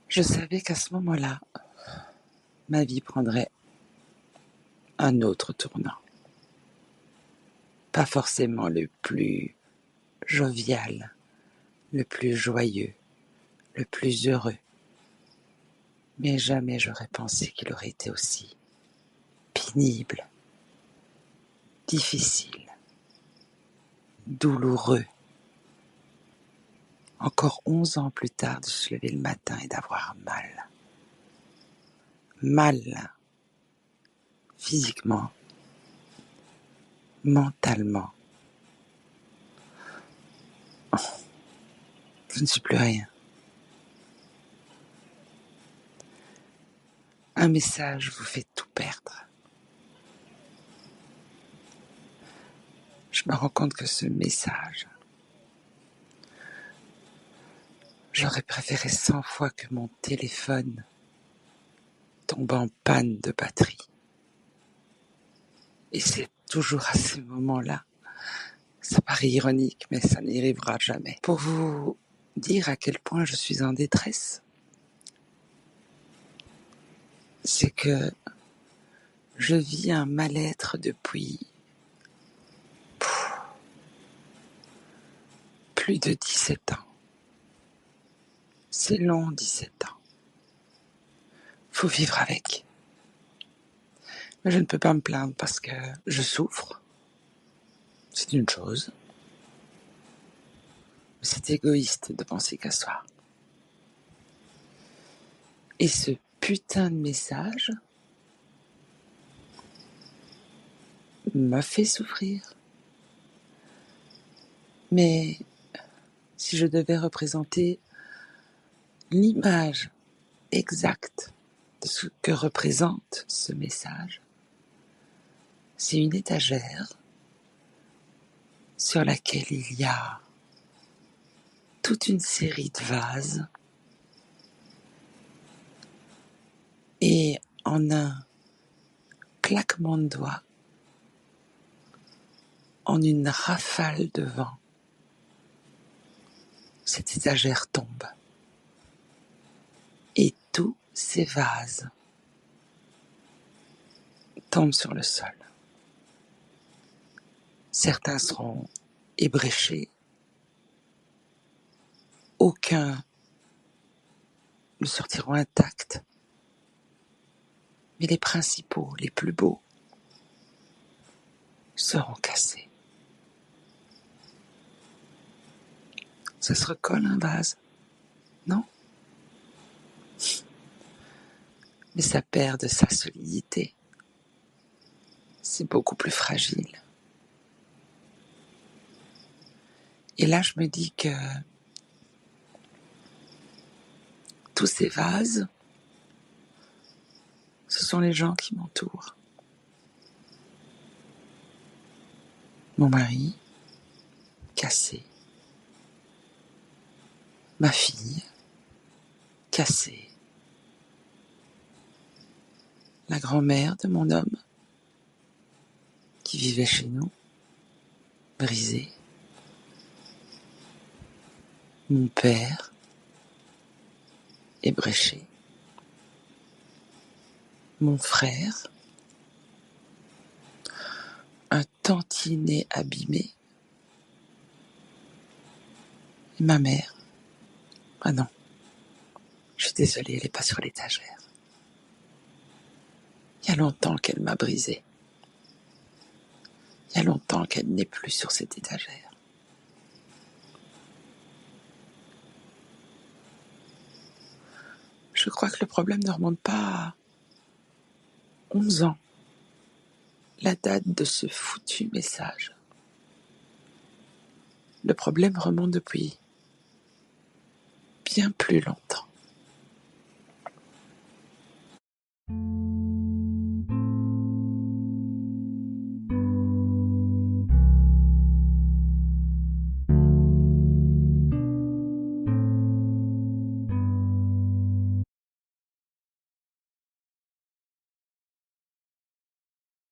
Je savais qu'à ce moment-là, ma vie prendrait un autre tournant. Pas forcément le plus jovial, le plus joyeux, le plus heureux. Mais jamais j'aurais pensé qu'il aurait été aussi pénible, difficile, douloureux. Encore 11 ans plus tard, de se lever le matin et d'avoir mal. Mal, physiquement, mentalement. Je ne suis plus rien. Un message vous fait tout perdre. Je me rends compte que ce message, j'aurais préféré 100 fois que mon téléphone tombe en panne de batterie. Et c'est toujours à ces moments-là, ça paraît ironique, mais ça n'y arrivera jamais, pour vous dire à quel point je suis en détresse, c'est que je vis un mal-être depuis plus de 17 ans. C'est long, 17 ans. Faut vivre avec. Mais je ne peux pas me plaindre parce que je souffre. C'est une chose. C'est égoïste de penser qu'à soi. Et ce putain de message m'a fait souffrir. Mais si je devais représenter l'image exacte de ce que représente ce message, c'est une étagère sur laquelle il y a toute une série de vases et en un claquement de doigts, en une rafale de vent, cette étagère tombe. Et tous ces vases tombent sur le sol. Certains seront ébréchés. Aucun ne sortiront intacts. Mais les principaux, les plus beaux, seront cassés. Ça se recolle un vase, non? Mais ça perd de sa solidité. C'est beaucoup plus fragile. Et là, je me dis que tous ces vases, ce sont les gens qui m'entourent. Mon mari, cassé. Ma fille, cassée. La grand-mère de mon homme, qui vivait chez nous, brisée. Mon père, ébréché. Mon frère, un tantinet abîmé. Et ma mère, ah non, je suis désolée, elle n'est pas sur l'étagère. Il y a longtemps qu'elle m'a brisée. Il y a longtemps qu'elle n'est plus sur cette étagère. Je crois que le problème ne remonte pas à 11 ans, la date de ce foutu message. Le problème remonte depuis bien plus longtemps.